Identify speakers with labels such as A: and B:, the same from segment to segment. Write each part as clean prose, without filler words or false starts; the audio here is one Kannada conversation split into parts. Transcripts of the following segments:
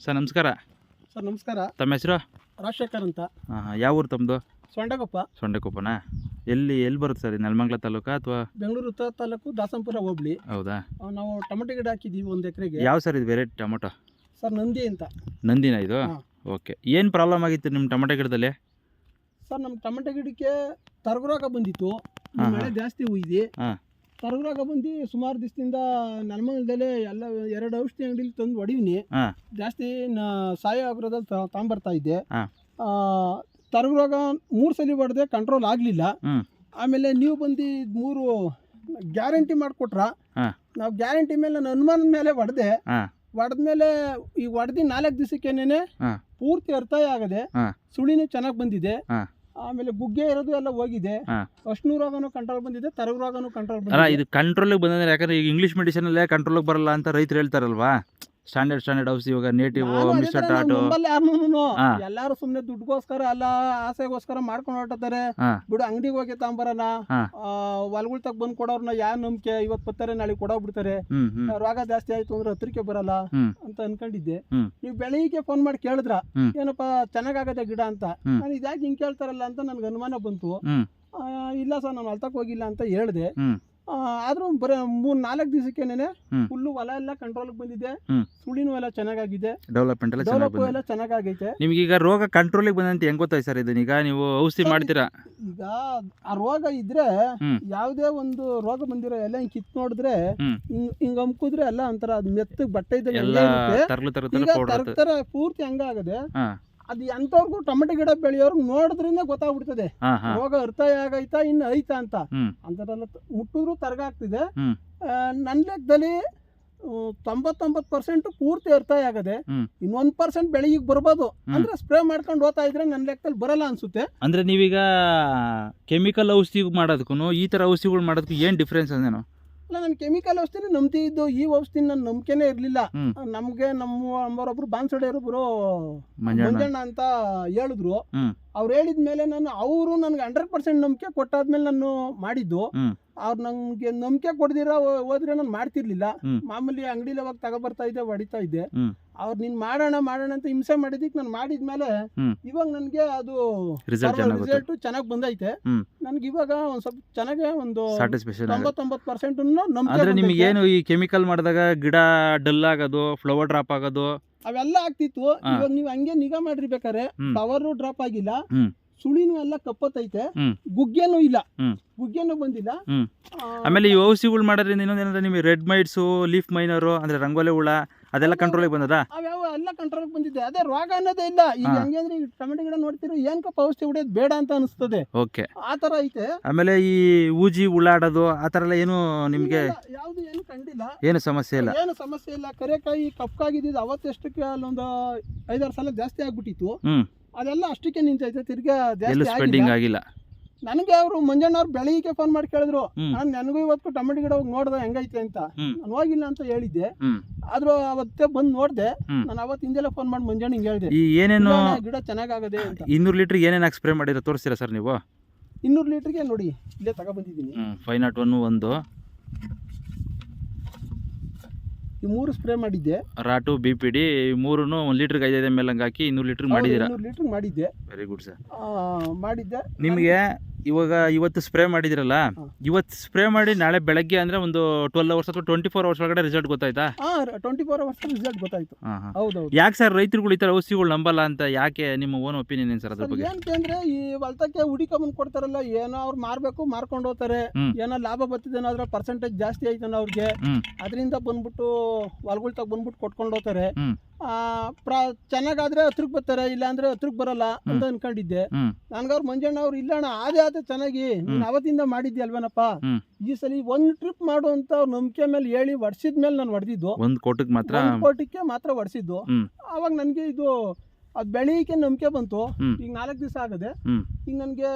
A: ಸರ್ ನಮಸ್ಕಾರ.
B: ಸರ್ ನಮಸ್ಕಾರ.
A: ತಮ್ಮ ಹೆಸರು?
B: ರಾಜಶೇಖರ್ ಅಂತ.
A: ಯಾವ ಊರು ತಮ್ಮದು?
B: ಸೊಂಡೆಕೊಪ್ಪ.
A: ಸೊಂಡೆಕೊಪ್ಪನಾ? ಎಲ್ಲಿ ಬರುತ್ತೆ ಸರ್? ನೆಲಮಂಗಲ ತಾಲೂಕಾ ಅಥವಾ
B: ಬೆಂಗಳೂರು ಉತ್ತರ ತಾಲೂಕು, ದಾಸಂಪುರ ಹೋಬಳಿ.
A: ಹೌದಾ?
B: ನಾವು ಟೊಮೆಟೊ ಗಿಡ ಹಾಕಿದ್ದೀವಿ 1 ಎಕರೆಗೆ.
A: ಯಾವ ಸರ್ ಇದು ವೆರೈಟಿ ಟೊಮೊಟೊ?
B: ಸರ್ ನಂದಿ ಅಂತ.
A: ನಂದಿನ ಇದು?
B: ಹಾಂ.
A: ಓಕೆ. ಏನು ಪ್ರಾಬ್ಲಮ್ ಆಗಿತ್ತು ನಿಮ್ಮ ಟೊಮೆಟೊ ಗಿಡದಲ್ಲಿ?
B: ಸರ್ ನಮ್ಮ ಟೊಮೆಟೊ ಗಿಡಕ್ಕೆ ತರಗುರೋಗ ಬಂದಿತ್ತು. ಈ ಮಳೆ ಜಾಸ್ತಿ ಹುಯ್ದು
A: ಹಾಂ.
B: ತರಗುರೋಗ ಬಂದು ಸುಮಾರು ದಿವಸದಿಂದ ನೆಲಮಂಗಲದಲ್ಲೇ ಎಲ್ಲ 2 ಔಷಧಿ ಅಂಗಡಿಲಿ ತಂದು ಹೊಡೀನಿ.
A: ಹಾಂ.
B: ಜಾಸ್ತಿ ಸಾಯೋ ಆಗ್ರದಲ್ಲಿ ತಗೊಂಬರ್ತಾ ಇದ್ದೆ.
A: ಹಾಂ.
B: ತರಗುರೋಗ 3 ಸಲ ಹೊಡೆದೆ, ಕಂಟ್ರೋಲ್ ಆಗಲಿಲ್ಲ.
A: ಹ್ಞೂ.
B: ಆಮೇಲೆ ನೀವು ಬಂದು 3 ಗ್ಯಾರಂಟಿ ಮಾಡಿಕೊಟ್ರ.
A: ಹಾಂ.
B: ನಾವು ಗ್ಯಾರಂಟಿ ಮೇಲೆ ನನ್ನ ಅನುಮಾನದ ಮೇಲೆ ಹೊಡೆದೆ.
A: ಹಾಂ.
B: ಹೊಡೆದ್ಮೇಲೆ ಈಗ ಹೊಡೆದು 4 ದಿವಸಕ್ಕೇನೆ
A: ಹಾಂ.
B: ಪೂರ್ತಿ ಅರ್ಥಾಯ ಆಗದೆ.
A: ಹಾಂ.
B: ಸುಳಿನೂ ಚೆನ್ನಾಗಿ ಬಂದಿದೆ.
A: ಹಾಂ.
B: ಆಮೇಲೆ ಗುಗ್ಗೆ ಇರೋದು ಎಲ್ಲ ಹೋಗಿದೆ.
A: ಹಾಂ.
B: ಅಶ್ನೂ ರೋಗನೂ ಕಂಟ್ರೋಲ್ ಬಂದಿದೆ, ತರಗು ರೋಗನೂ ಕಂಟ್ರೋಲ್
A: ಅಲ್ಲ,
B: ಬಂದಿದೆ.
A: ಇದು ಕಂಟ್ರೋಲಿಗೆ ಬಂದಂದ್ರೆ ಯಾಕಂದ್ರೆ ಈಗ ಇಂಗ್ಲೀಷ್ ಮೆಡಿಸಿನಲ್ಲೇ ಕಂಟ್ರೋಲಿಗೆ ಬರಲ್ಲ ಅಂತ ರೈತರು ಹೇಳ್ತಾರಲ್ವಾ? ಸ್ಟ್ಯಾಂಡರ್ಡ್ ಔಷಧಿ, ಇವಾಗ ನೇಟಿವ್, ಮಿಸ್ಟರ್ ಟಾಟು. ಹಾಂ.
B: ಎಲ್ಲಾರು ಸುಮ್ನೆ ದುಡ್ಗೋಸ್ಕರ ಅಲ್ಲ, ಆಸೆಗೋಸ್ಕರ ಮಾಡ್ಕೊಂಡು ಹೊರಟತಾರೆ.
A: ಹಾಂ.
B: ಬಿಡು, ಅಂಗಡಿಗೆ ಹೋಗಿ ತಗೊಂಬರೋಣ.
A: ಹಾಂ.
B: ಹೊಲ್ಗಳ ತಗ ಬಂದು ಕೊಡೋರ್ನ ಯಾವ ನಂಬಿಕೆ? ಇವತ್ತು ಬರ್ತಾರೆ, ನಾಳೆ ಕೊಡೋಗ್ಬಿಡ್ತಾರೆ. ರೋಗ ಜಾಸ್ತಿ ಆಯ್ತು ಅಂದ್ರೆ ಹತ್ರಕ್ಕೆ ಬರಲ್ಲ ಅಂತ ಅನ್ಕೊಂಡಿದ್ದೆ. ನೀವು ಬೆಳಿಗ್ಗೆ ಫೋನ್ ಮಾಡಿ ಕೇಳಿದ್ರ, ಏನಪ್ಪ ಚೆನ್ನಾಗಾಗತ್ತೆ ಗಿಡ ಅಂತ. ನಾನು ಇದ್ಯಾಕೆ ಹಿಂಗೆ ಕೇಳ್ತಾರಲ್ಲ ಅಂತ ನನ್ಗೆ ಅನುಮಾನ ಬಂತು. ಇಲ್ಲ ಸರ್, ನಾನು ಹೊಲ್ತಕ್ಕೆ ಹೋಗಿಲ್ಲ ಅಂತ ಹೇಳಿದೆ. ಆದ್ರೂ ಬರೀ 3-4 ದಿವಸಕ್ಕೇನೆ ಫುಲ್ಲು ಹೊಲ ಎಲ್ಲ ಕಂಟ್ರೋಲ್ಗೆ ಬಂದಿದೆ. ಸುಳಿನೂ ಎಲ್ಲ ಚೆನ್ನಾಗಿದೆ,
A: ಡೆವಲಪ್ಮೆಂಟ್
B: ಎಲ್ಲ ಚೆನ್ನಾಗೈತೆ.
A: ನಿಮ್ಗೆ ಈಗ ರೋಗ ಕಂಟ್ರೋಲಿಗೆ ಬಂದಂತ ಹೆಂಗ್ ಗೊತ್ತಾಯ್ತು ಸರ್? ಇದನ್ನೀಗ ನೀವು ಔಷಧಿ ಮಾಡ್ತೀರಾ?
B: ಈಗ ಆ ರೋಗ ಇದ್ರೆ ಯಾವುದೇ ಒಂದು ರೋಗ ಬಂದಿರೋ ಎಲ್ಲ ಹಿಂಗ್ ಕಿತ್ ನೋಡಿದ್ರೆ ಹಿಂಗ್ ಅಮ್ಕುದ್ರೆ ಎಲ್ಲ ಒಂಥರ ಮೆತ್ತಗ್ ಬಟ್ಟೆ ತರ ಪೂರ್ತಿ ಹಂಗಾಗದೆ. ಅದು ಎಂತವ್ರಿಗೂ ಟೊಮೆಟೊ ಗಿಡ ಬೆಳೆಯೋರ್ಗು ನೋಡಿದ್ರಿಂದ ಗೊತ್ತಾಗ್ಬಿಡ್ತದೆ ರೋಗ ಅರ್ಥಾಯ ಆಗೈತಾ ಇನ್ನು ಐತಾ ಅಂತ. ಅಂತದೆಲ್ಲ ಮುಟ್ಟಿದ್ರು ತರಗಾಗ್ತಿದೆ. ನನ್ನ ಲೆಕ್ಕದಲ್ಲಿ 99% ಪೂರ್ತಿ ಅರ್ಥಾಯ ಆಗದೆ. ಇನ್ನು 1% ಬೆಳೆಯಿಗೆ ಬರ್ಬೋದು. ಅಂದ್ರೆ ಸ್ಪ್ರೇ ಮಾಡ್ಕೊಂಡು ಹೋಗ್ತಾ ಇದ್ರೆ ನನ್ನ ಲೆಕ್ಕದಲ್ಲಿ ಬರಲ್ಲ ಅನ್ಸುತ್ತೆ.
A: ಅಂದ್ರೆ ನೀವೀಗ ಕೆಮಿಕಲ್ ಔಷಧಿ ಮಾಡೋದಕ್ಕೂ ಈ ತರ ಔಷಧಿಗಳು ಮಾಡೋದಕ್ಕೂ ಏನ್ ಡಿಫ್ರೆನ್ಸ್ ಅಂದೇನು?
B: ಅಲ್ಲ, ನಾನು ಕೆಮಿಕಲ್ ಔಷಧಿನ ನಂಬ್ತಿದ್ದು, ಈ ಔಷಧಿ ನನ್ನ ನಂಬಿಕೆನೇ ಇರಲಿಲ್ಲ. ನಮಗೆ ನಮ್ಮೊಬ್ಬರು ಬಾನ್ಸೊಡೆಯೊಬ್ಬರು ಮಂಜಣ್ಣ ಅಂತ ಹೇಳಿದ್ರು. ಅವ್ರು ಹೇಳಿದ್ಮೇಲೆ ಅವರು ನನಗೆ 100% ನಂಬಿಕೆ ಕೊಟ್ಟಾದ್ಮೇಲೆ ನಾನು ಮಾಡಿದ್ದು. ಅವ್ರು ನಂಗೆ ನಂಬಿಕೆ ಕೊಡ್ದಿರ ಹೋದ್ರೆ ನಾನು ಮಾಡ್ತಿರ್ಲಿಲ್ಲ. ಮಾಮೂಲಿ ಅಂಗಡಿಲಿ ಅವಾಗ ತಗೊಬರ್ತಾ ಇದ್ದೆ, ಹೊಡಿತಾ ಇದ್ದೆ. ಅವ್ರು ನೀನ್ ಮಾಡೋಣ ಅಂತ ಹಿಂಸೆ ಮಾಡಿದಿಕ್ ನಾನು ಮಾಡಿದ್ಮೇಲೆ ಇವಾಗ ನನ್ಗೆ ಅದು ರಿಸಲ್ಟ್ ಚೆನ್ನಾಗಿ ಬಂದೈತೆ. ನನ್ಗೆ ಇವಾಗ ಒಂದ್ ಸ್ವಲ್ಪ ಚೆನ್ನಾಗಿ ಒಂದು 99%
A: ನಂಬಿಕೆ. ನಿಮಗೆ ಏನು ಈ ಕೆಮಿಕಲ್ ಮಾಡಿದಾಗ ಗಿಡ ಡಲ್ ಆಗೋದು, ಫ್ಲವರ್ ಡ್ರಾಪ್ ಆಗೋದು
B: ಅವೆಲ್ಲ ಆಗ್ತಿತ್ತು. ಇವಾಗ ನೀವು ಹಂಗೆ ನಿಗಾ ಮಾಡಿರ್ಬೇಕಾರೆ ಫ್ಲವರ್ ಡ್ರಾಪ್ ಆಗಿಲ್ಲ, ಸುಳಿನೂ ಎಲ್ಲ ಕಪ್ಪತ್ತೈತೆ, ಗುಗ್ಗೆನೂ ಇಲ್ಲ, ಗುಗ್ಗೆನೂ ಬಂದಿಲ್ಲ.
A: ಆಮೇಲೆ ಈ ಔಷಧಿಗಳು ಮಾಡೋದ್ರಿಂದ ಇನ್ನೊಂದೇನಂದ್ರೆ ನಿಮಗೆ ರೆಡ್ ಮೈಟ್ಸು, ಲೀಫ್ ಮೈನರು ಅಂದ್ರೆ ರಂಗೋಲೆ ಹುಳ ಅದೆಲ್ಲ ಕಂಟ್ರೋಲಿಗೆ ಬಂದದ?
B: ಅವ್ಯಾವ ಎಲ್ಲ ಕಂಟ್ರೋಲ್ ಬಂದಿದೆ. ಅದೇ ರೋಗ ಅನ್ನೋದೇ ಇಲ್ಲ. ಈಗ ಹಂಗೆ ಅಂದ್ರೆ ಈಗ ಟೊಮೆಟೊ ಗಿಡ ನೋಡ್ತಿರೋ ಏನಕ್ಕಪ್ಪ ಔಷಧಿ ಹೊಡೆಯೋದು ಬೇಡ ಅಂತ ಅನಿಸ್ತದೆ.
A: ಓಕೆ,
B: ಆ ತರ ಐತೆ.
A: ಆಮೇಲೆ ಈ ಊಜಿ ಉಳ್ಳಾಡೋದು ಆ ತರ ಎಲ್ಲ ಏನು ನಿಮ್ಗೆ
B: ಯಾವ್ದು ಏನು ಕಂಡಿಲ್ಲ,
A: ಏನು ಸಮಸ್ಯೆ ಇಲ್ಲ?
B: ಏನು ಸಮಸ್ಯೆ ಇಲ್ಲ. ಕರೆಕಾಯಿ ಕಪ್ಪಾಗಿದ್ದು ಅವತ್ತೆಷ್ಟಕ್ಕೆ ಅಲ್ಲೊಂದು 5-6 ಸಲ ಜಾಸ್ತಿ ಆಗ್ಬಿಟ್ಟಿತ್ತು. ಅದೆಲ್ಲ ಅಷ್ಟಕ್ಕೆ ನಿಂತೈತೆ, ತಿರ್ಗಾ ಜಾಸ್ತಿ
A: ಆಗಿಲ್ಲ.
B: ನನಗೆ ಅವರು ಮಂಜಣ್ಣವ್ರು ಬೆಳಿಗ್ಗೆ ಫೋನ್ ಮಾಡಿ ಕೇಳಿದ್ರು. ನನಗೂ ಇವತ್ತು ಟೊಮೆಟೊ ಗಿಡ ಹೋಗಿ ನೋಡ್ದೆ ಹೆಂಗೈತೆ ಅಂತ. ನಾನು ಹೋಗಿಲ್ಲ ಅಂತ ಹೇಳಿದ್ದೆ. ಆದ್ರೂ ಅವತ್ತೇ ಬಂದು ನೋಡ್ದೆ. ನಾನು ಅವತ್ತು ಹಿಂದೆಲ್ಲ ಫೋನ್ ಮಾಡಿ ಮಂಜಣ್ಣ ಹಿಂಗೆ ಹೇಳಿದೆ,
A: ಏನೇನು
B: ಗಿಡ ಚೆನ್ನಾಗದೆ ಅಂತ.
A: 200 ಲೀಟರ್ ಏನೇನು ಸ್ಪ್ರೇ ಮಾಡಿದ್ರೆ ತೋರಿಸ್ತೀರಾ ಸರ್ ನೀವು?
B: 200 ಲೀಟರ್ಗೆ ನೋಡಿ ಇಲ್ಲೇ ತಗೊಬಂದಿದ್ದೀನಿ.
A: 501 ಒಂದು,
B: ಈ 3 ಸ್ಪ್ರೇ ಮಾಡಿದ್ದೆ.
A: ರಾಟು, BPD 3 1 ಲೀಟರ್ಗೆ 5 ml ಹಂಗೆ ಹಾಕಿ 200 ಲೀಟರ್ ಮಾಡಿದ್ದೀರಾ?
B: 200 ಲೀಟರ್ ಮಾಡಿದ್ದೆ.
A: Very good sir.
B: ಮಾಡಿದ್ದೆ.
A: ನಿಮಗೆ ಇವಾಗ ಇವತ್ತು ಸ್ಪ್ರೇ ಮಾಡಿದಿರಲ್ಲ, ಇವತ್ತು ಸ್ಪ್ರೇ ಮಾಡಿ ನಾಳೆ ಬೆಳಗ್ಗೆ ಅಂದ್ರೆ ಒಂದು 12 ಅವರ್ಸ್ ಅಥವಾ 24 ಅವರ್ಸ್ ಒಳಗಡೆ ರಿಸಲ್ಟ್ ಗೊತ್ತಾಯ್ತಾ?
B: 24 ಅವರ್ಸ್ ರಿಸಲ್ಟ್ ಗೊತ್ತಾಯ್ತು. ಹೌದೌದು.
A: ಯಾಕೆ ಸರ್ ರೈತರುಗಳು ಈ ತರ ಔಷಧಿಗಳು ನಂಬಲ್ಲ ಅಂತ? ಯಾಕೆ, ನಿಮ್ಮ ಓನ್ ಒಪಿನಿಯನ್ ಏನು ಸರ್ ಅದ್ರ ಬಗ್ಗೆ?
B: ಏನಂತಂದ್ರೆ ಈ ಹೊಲ್ತಕ್ಕೆ ಹುಡಿಕೊಂಬಂದು ಕೊಡ್ತಾರಲ್ಲ, ಏನೋ ಅವ್ರು ಮಾರ್ಬೇಕು, ಮಾರ್ಕೊಂಡು ಹೋಗ್ತಾರೆ. ಏನೋ ಲಾಭ ಬರ್ತಿದ್ದೇನೋ ಅದ್ರ ಪರ್ಸೆಂಟೇಜ್ ಜಾಸ್ತಿ ಆಯ್ತಾನ ಅವ್ರಿಗೆ, ಅದರಿಂದ ಬಂದ್ಬಿಟ್ಟು ಹೊಲ್ಗಳ ತಗ ಬಂದ್ಬಿಟ್ಟು ಕೊಟ್ಕೊಂಡು ಹೋಗ್ತಾರೆ. ಚೆನ್ನಾಗಾದ್ರೆ ಹತ್ರಕ್ಕೆ ಬರ್ತಾರೆ, ಇಲ್ಲ ಅಂದ್ರೆ ಹತ್ರಕ್ಕೆ ಬರಲ್ಲ ಅಂತ ಅನ್ಕೊಂಡಿದ್ದೆ. ನನ್ಗವ್ರು ಮಂಜಣ್ಣ ಅವ್ರು ಇಲ್ಲಣ್ಣ ಅದೇ ಚೆನ್ನಾಗಿ ನೀನ್ ಅವತ್ತಿಂದ ಮಾಡಿದ್ದೆ ಅಲ್ವೇನಪ್ಪ, ಈ ಸಲ 1 ಟ್ರಿಪ್ ಮಾಡು ಅಂತ ಅವ್ರ ನಂಬಿಕೆ ಮೇಲೆ ಹೇಳಿ ಹೊಡ್ಸಿದ್ಮೇಲೆ ನಾನು ಹೊಡೆದಿದ್ದು.
A: 1 ಕೋಟಿಗೆ
B: ಮಾತ್ರ ಹೊಡ್ಸಿದ್ದು. ಅವಾಗ ನನ್ಗೆ ಇದು ಅದ್ ಬೆಳಿಗ್ಗೆ ನಂಬಿಕೆ ಬಂತು. ಈಗ 4 ದಿವಸ ಆಗದೆ. ಈಗ ನನ್ಗೆ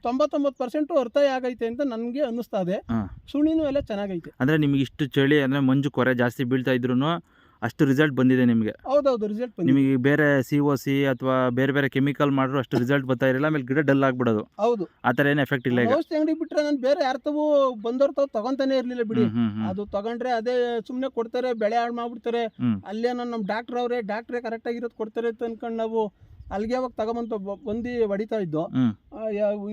B: 99% ಅರ್ಥಾಯ ಆಗೈತೆ ಅಂತ ನನ್ಗೆ ಅನ್ನಿಸ್ತಾ ಇದೆ. ಸುಳಿನೂ ಎಲ್ಲ ಚೆನ್ನಾಗೈತೆ.
A: ಅಂದ್ರೆ ನಿಮ್ಗೆ ಇಷ್ಟು ಚಳಿ ಅಂದ್ರೆ ಮಂಜು ಕೊರೆ ಜಾಸ್ತಿ ಬೀಳ್ತಾ ಇದ್ರು ಅಷ್ಟು ರಿಸಲ್ಟ್ ಬಂದಿದೆ ನಿಮಗೆ.
B: ಹೌದೌದು ರಿಸಲ್ಟ್ ಬಂದಿದೆ.
A: ನಿಮಗೆ ಬೇರೆ COC ಅಥವಾ ಬೇರೆ ಬೇರೆ ಕೆಮಿಕಲ್ ಮಾಡಿದ್ರು ಅಷ್ಟು ರಿಸಲ್ಟ್ ಬರ್ತಾ ಇರಲಿಲ್ಲ, ಆಮೇಲೆ ಗಿಡ ಡಲ್ ಆಗ್ಬಿಡೋದು.
B: ಹೌದು
A: ಆ ಥರ ಏನು ಎಫೆಕ್ಟ್ ಇಲ್ಲ ಈಗ.
B: ಔಷಧಿ ಅಂಗಡಿ ಬಿಟ್ರೆ ನಾನು ಬೇರೆ ಯಾರ ತಾವು ಬಂದವ್ರ ತಾವು ತಗೊಂತಾನೆ ಇರ್ಲಿಲ್ಲ ಬಿಡಿ. ಅದು ತಗೊಂಡ್ರೆ ಅದೇ ಸುಮ್ನೆ ಕೊಡ್ತಾರೆ, ಬೆಳೆ ಹಾಳು ಮಾಡ್ಬಿಡ್ತಾರೆ. ಅಲ್ಲೇನೋ ನಮ್ಮ ಡಾಕ್ಟ್ರೇ ಕರೆಕ್ಟ್ ಆಗಿರೋದು ಕೊಡ್ತಾರೆ ಅಂತ ಅನ್ಕೊಂಡು ನಾವು ಅಲ್ಲಿಗೆ ಅವಾಗ ತಗೊಂಬಂತ ಬಂದು ಹೊಡಿತಾ ಇದ್ದೋ.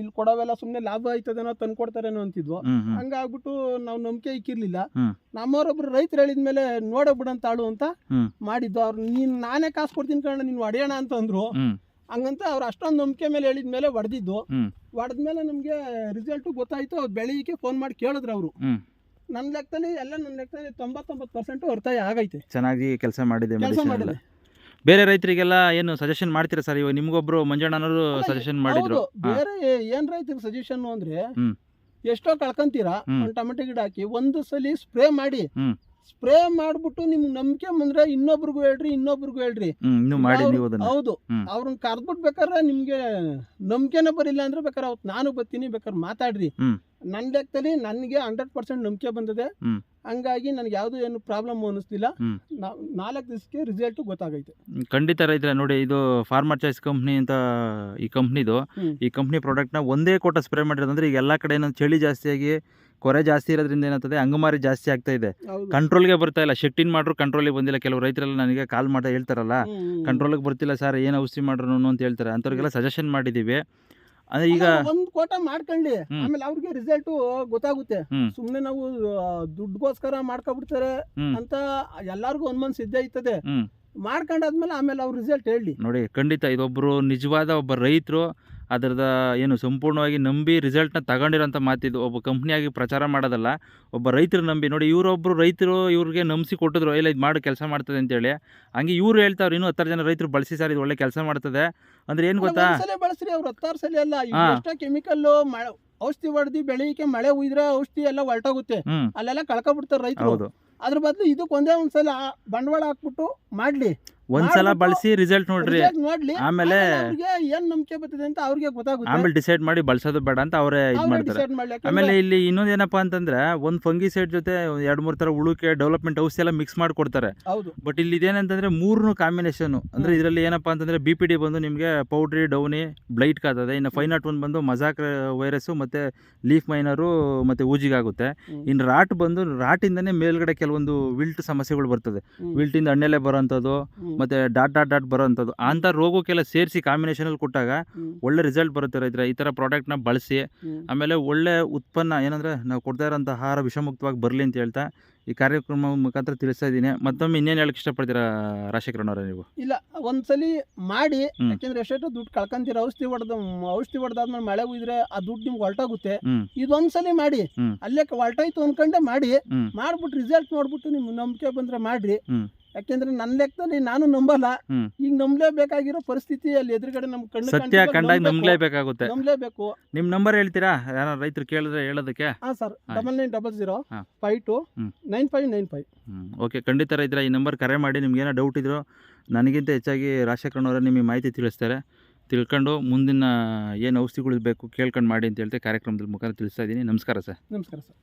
B: ಇಲ್ಲಿ ಕೊಡೋವೆಲ್ಲ ಸುಮ್ನೆ ಲಾಭ ಆಯ್ತದೇನೋ ತಂದು ಕೊಡ್ತಾರೇನೋ ಅಂತಿದ್ವು. ಹಂಗಾಗ್ಬಿಟ್ಟು ನಾವು ನಂಬಿಕೆ ಇಕ್ಕಿರ್ಲಿಲ್ಲ. ನಮ್ಮವರೊಬ್ರು ರೈತರು ಹೇಳಿದ್ಮೇಲೆ ನೋಡ ಬಿಡಂತಾಳು ಅಂತ ಮಾಡಿದ್ದು. ಅವ್ರು ನಾನೇ ಕಾಸು ಕೊಡ್ತೀನಿ ಕಣ ನೀನು ಹೊಡೆಯೋಣ ಅಂತಂದ್ರು. ಹಂಗಂತ ಅವ್ರು ಅಷ್ಟೊಂದು ನಂಬಿಕೆ ಮೇಲೆ ಹೇಳಿದ್ಮೇಲೆ ಹೊಡೆದಿದ್ದು. ಹೊಡೆದ್ಮೇಲೆ ನಮಗೆ ರಿಸಲ್ಟು ಗೊತ್ತಾಯ್ತು. ಅವ್ರು ಬೆಳಿಗ್ಗೆ ಫೋನ್ ಮಾಡಿ ಕೇಳಿದ್ರು ಅವರು. ನನ್ನ ಲೆಕ್ಕದಲ್ಲಿ 99% ಹೊರತಾಯಿ ಆಗೈತೆ.
A: ಚೆನ್ನಾಗಿ ಕೆಲಸ ಮಾಡಿದೆ.
B: ಮಾಡಿದೆ.
A: ಬೇರೆ ರೈತರಿಗೆಲ್ಲ ಏನು ಸಜೆಷನ್ ಮಾಡ್ತೀರಾ ಸರ್? ಇವಾಗ ನಿಮ್ಗೊಬ್ರು ಮಂಜಣ್ಣನವರು ಸಜೆಷನ್ ಮಾಡಿದ್ರು.
B: ಬೇರೆ ಏನ್ ರೈತರಿಗೆ ಸಜೆಷನ್ ಅಂದ್ರೆ, ಎಷ್ಟೋ ಕಳ್ಕೊಂತೀರಾ ಒಂದು ಟೊಮೆಟೊ ಗಿಡ ಹಾಕಿ ಒಂದು ಸಲ ಸ್ಪ್ರೇ ಮಾಡಿ. ಸ್ಪ್ರೇ ಮಾಡ್ಬಿಟ್ಟು ನಿಮ್ಗೆ ನಂಬಿಕೆ ಬಂದ್ರೆ ಇನ್ನೊಬ್ರಿಗೂ ಹೇಳ್ರಿ. ಹೌದು, ಅವ್ರನ್ನ ಕರ್ದ್ಬಿಟ್ಟು ಬೇಕಾದ್ರೆ ನಿಮ್ಗೆ ನಂಬಿಕೆನೇ ಬರಿಲ್ಲ ಅಂದ್ರೆ ಬೇಕಾದ್ರೆ ಅವತ್ತು ನಾನು ಬರ್ತೀನಿ, ಬೇಕಾದ್ರೆ ಮಾತಾಡ್ರಿ. ನನ್ನ ಲೆಕ್ಕದಲ್ಲಿ ನನಗೆ 100% ನಂಬಿಕೆ ಬಂದಿದೆ. ಹಂಗಾಗಿ ನನಗೆ ಯಾವುದು ಏನು ಪ್ರಾಬ್ಲಮ್ ಅನ್ನಿಸ್ತಿಲ್ಲ. 4 ದಿವಸಕ್ಕೆ ರಿಸಲ್ಟ್ ಗೊತ್ತಾಗೈತೆ.
A: ಖಂಡಿತ ರೈತರ ನೋಡಿ, ಇದು ಫಾರ್ಮರ್ ಚಾಯ್ಸ್ ಕಂಪ್ನಿ ಅಂತ ಈ ಕಂಪ್ನಿದು. ಈ ಕಂಪ್ನಿ ಪ್ರಾಡಕ್ಟ್ನ ಒಂದೇ ಕೋಟ ಸ್ಪ್ರೇ ಮಾಡಿರೋದಂದ್ರೆ ಈಗ ಎಲ್ಲ ಕಡೆ ಚಳಿ ಜಾಸ್ತಿಯಾಗಿ ಕೊರೆ ಜಾಸ್ತಿ ಇರೋದ್ರಿಂದ ಏನಾಗ್ತದೆ, ಅಂಗಮಾರಿ ಜಾಸ್ತಿ ಆಗ್ತಾ ಇದೆ. ಕಂಟ್ರೋಲ್ಗೆ ಬರ್ತಾ ಇಲ್ಲ. ಶೆಟ್ಟಿನ್ ಮಾಡ್ರು ಕಂಟ್ರೋಲಿಗೆ ಬಂದಿಲ್ಲ. ಕೆಲವು ರೈತರೆಲ್ಲ ನನಗೆ ಕಾಲ್ ಮಾಡಿ ಹೇಳ್ತಾರಲ್ಲ, ಕಂಟ್ರೋಲ್ಗೆ ಬರ್ತಿಲ್ಲ ಸರ್, ಏನು ಔಷಧಿ ಮಾಡ್ರು ಅಂತ ಹೇಳ್ತಾರೆ. ಅಂಥವ್ರಿಗೆಲ್ಲ ಸಜೆಷನ್ ಮಾಡಿದ್ದೀವಿ. ಅಂದ್ರೆ ಈಗ
B: ಒಂದು ಕೋಟ ಮಾಡ್ಕೊಳ್ಳಿ, ಆಮೇಲೆ ಅವ್ರಿಗೆ ರಿಸಲ್ಟ್ ಗೊತ್ತಾಗುತ್ತೆ. ಸುಮ್ನೆ ನಾವು ದುಡ್ಡುಗೋಸ್ಕರ ಮಾಡ್ಕೊಬಿಡ್ತಾರೆ ಅಂತ ಎಲ್ಲಾರ್ಗು ಅನುಮಾನ ಸಿದ್ಧ ಇರ್ತದೆ. ಮಾಡ್ಕೊಂಡಾದ್ಮೇಲೆ ಆಮೇಲೆ ಅವ್ರ ರಿಸಲ್ಟ್ ಹೇಳಿ
A: ನೋಡಿ. ಖಂಡಿತ ಇದೊಬ್ರು ನಿಜವಾದ ಒಬ್ಬ ರೈತರು ಅದರದ ಏನು ಸಂಪೂರ್ಣವಾಗಿ ನಂಬಿ ರಿಸಲ್ಟ್ನ ತಗೊಂಡಿರೋಂಥ ಮಾತಿದ್ದು. ಒಬ್ಬ ಕಂಪ್ನಿಯಾಗಿ ಪ್ರಚಾರ ಮಾಡೋದಲ್ಲ, ಒಬ್ಬ ರೈತರು ನಂಬಿ. ನೋಡಿ, ಇವರೊಬ್ಬರು ರೈತರು ಇವ್ರಿಗೆ ನಂಬಿಸಿ ಕೊಟ್ಟಿದ್ರು, ಇಲ್ಲ ಇದು ಮಾಡಿ ಕೆಲಸ ಮಾಡ್ತದೆ ಅಂತೇಳಿ. ಹಂಗೆ ಇವ್ರು ಹೇಳ್ತಾವ್ರು, ಇನ್ನೂ 10 ಜನ ರೈತರು ಬಳಸಿ ಸರ್ ಇದು ಒಳ್ಳೆ ಕೆಲಸ ಮಾಡ್ತದೆ ಅಂದ್ರೆ ಏನು ಗೊತ್ತಾ,
B: ಬಳಸ್ರಿ. ಅವ್ರು 10 ಸಲ ಅಲ್ಲ, ಎಷ್ಟೋ ಕೆಮಿಕಲ್ ಔಷಧಿ ಹೊಡೆದಿ ಬೆಳಿಗ್ಗೆ ಮಳೆ ಉಯ್ದ್ರೆ ಔಷಧಿ ಎಲ್ಲ ಹೊರಟೋಗುತ್ತೆ, ಅಲ್ಲೆಲ್ಲ ಕಳ್ಕೊಬಿಡ್ತಾರೆ ರೈತರು. ಅದ್ರ ಬದಲು ಇದಕ್ಕೆ ಒಂದ್ಸಲ ಬಂಡವಾಳ ಹಾಕ್ಬಿಟ್ಟು ಮಾಡ್ಲಿ,
A: ಒಂದ್ಸಲ ಬಳಸಿ ರಿಸಲ್ಟ್ ನೋಡ್ರಿ, ಆಮೇಲೆ
B: ಏನ್ ನಂಬಿಕೆ ಬರ್ತದೆ ಅಂತ ಅವ್ರಿಗೆ ಗೊತ್ತಾಗುತ್ತೆ.
A: ಆಮೇಲೆ ಡಿಸೈಡ್ ಮಾಡಿ ಬಳಸೋದು ಬೇಡ ಅಂತ ಅವರೇ ಇದು ಮಾಡ್ತಾರೆ. ಆಮೇಲೆ ಇಲ್ಲಿ ಇನ್ನೊಂದು ಏನಪ್ಪಾ ಅಂತಂದ್ರೆ, ಒಂದು ಫಂಗಿಸೈಡ್ ಜೊತೆ 2-3 ತರ ಉಳುಕೆ ಡೆವಲಪ್ಮೆಂಟ್ ಔಷಧಿ ಎಲ್ಲ ಮಿಕ್ಸ್ ಮಾಡಿ ಕೊಡ್ತಾರೆ. ಬಟ್ ಇಲ್ಲಿ ಇದೇನಂತಂದ್ರೆ 3 ಕಾಂಬಿನೇಷನ್. ಅಂದ್ರೆ ಇದರಲ್ಲಿ ಏನಪ್ಪಾ ಅಂತಂದ್ರೆ BPD ಬಂದು ನಿಮಗೆ ಪೌಡ್ರಿ, ಡೌನಿ, ಬ್ಲೈಟ್ ಕಾತದೆ. ಇನ್ನು 501 ಬಂದು ಮಜಾಕ್ ವೈರಸ್ ಮತ್ತೆ ಲೀಫ್ ಮೈನರು ಮತ್ತೆ ಊಜಿಗಾಗುತ್ತೆ. ಇನ್ನು ರಾಟ್ ಬಂದು ರಾಟಿಂದನೇ ಮೇಲ್ಗಡೆ ಕೆಲವೊಂದು ವಿಲ್ಟ್ ಸಮಸ್ಯೆಗಳು ಬರ್ತದೆ. ವಿಲ್ಟಿಂದ ಹಣ್ಣೆಲೆ ಬರೋಂಥದ್ದು ಮತ್ತೆ ಡಾಟ್ ಬರೋಂಥದ್ದು ಅಂತ ರೋಗಕ್ಕೆಲ್ಲ ಸೇರಿಸಿ ಕಾಂಬಿನೇಷನಲ್ಲಿ ಕೊಟ್ಟಾಗ ಒಳ್ಳೆ ರಿಸಲ್ಟ್ ಬರುತ್ತೆ. ರೈತರ ಈ ಥರ ಪ್ರಾಡಕ್ಟ್ನ ಬಳಸಿ, ಆಮೇಲೆ ಒಳ್ಳೆ ಉತ್ಪನ್ನ ಏನಂದರೆ ನಾವು ಕೊಡ್ತಾ ಇರೋಂಥ ಆಹಾರ ವಿಷಮುಕ್ತವಾಗಿ ಬರಲಿ ಅಂತ ಹೇಳ್ತಾ ಈ ಕಾರ್ಯಕ್ರಮ ಮುಖಾಂತರ ತಿಳಿಸ್ತಾ ಇದ್ದೀನಿ. ಮತ್ತೊಮ್ಮೆ ಇನ್ನೇನು ಹೇಳಕ್ಕೆ ಇಷ್ಟಪಡ್ತೀರಾ ರಾಜಶೇಖರಣ್ಣವ್ರೆ ನೀವು?
B: ಇಲ್ಲ, ಒಂದ್ಸಲಿ ಮಾಡಿ, ಯಾಕೆಂದ್ರೆ ಎಷ್ಟೋ ದುಡ್ಡು ಕಳ್ಕೊಂತೀರ. ಔಷಧಿ ಹೊಡೆದಾದ್ಮೇಲೆ ಮಳೆ ಉಯ್ದ್ರೆ ಆ ದುಡ್ಡು ನಿಮ್ಗೆ ಹೊರಟೋಗುತ್ತೆ. ಇದೊಂದ್ಸಲಿ ಮಾಡಿ, ಅಲ್ಲೇ ಹೊರಟೋಯ್ತು ಅನ್ಕೊಂಡೆ ಮಾಡಿ, ಮಾಡ್ಬಿಟ್ಟು ರಿಸಲ್ಟ್ ನೋಡ್ಬಿಟ್ಟು ನಿಮ್ಗೆ ನಂಬಿಕೆ ಬಂದ್ರೆ ಮಾಡ್ರಿ. ಯಾಕೆಂದ್ರೆ ನನ್ನ ಲೆಕ್ಕದಲ್ಲಿ ನಾನು ನಂಬಲ್ಲ, ಈಗ ನಂಬಲೇಬೇಕಾಗಿರೋ ಪರಿಸ್ಥಿತಿ ಅಲ್ಲಿ ಎದುರುಗಡೆ ನಮ್ ಕಣ್ಣು
A: ಸತ್ಯ ಕಂಡಾಗ ನಂಬಲೇಬೇಕಾಗುತ್ತೆ.
B: ನಂಬಲೇಬೇಕು.
A: ನಿಮ್ ನಂಬರ್ ಹೇಳ್ತೀರಾ, ಯಾರು ರೈತರು ಕೇಳಿದ್ರೆ ಹೇಳೋದಕ್ಕೆ?
B: ಸರ್, 9900529595.
A: ಓಕೆ, ಖಂಡಿತ ರೈತರ ಈ ನಂಬರ್ ಕರೆ ಮಾಡಿ. ನಿಮ್ಗೆ ಏನೋ ಡೌಟ್ ಇದ್ರು ನನಗಿಂತ ಹೆಚ್ಚಾಗಿ ರಾಜಶೇಖರಣ್ಣವರೇ ನಿಮಗೆ ಮಾಹಿತಿ ತಿಳಿಸ್ತಾರೆ. ತಿಳ್ಕೊಂಡು ಮುಂದಿನ ಏನು ಔಷಧಿಗಳು ಬೇಕು ಕೇಳ್ಕೊಂಡು ಮಾಡಿ ಅಂತ ಹೇಳ್ತೆ ಕಾರ್ಯಕ್ರಮದ ಮುಖಾಂತರ ತಿಳಿಸ್ತಾ ಇದ್ದೀನಿ. ನಮಸ್ಕಾರ ಸರ್.
B: ನಮಸ್ಕಾರ ಸರ್.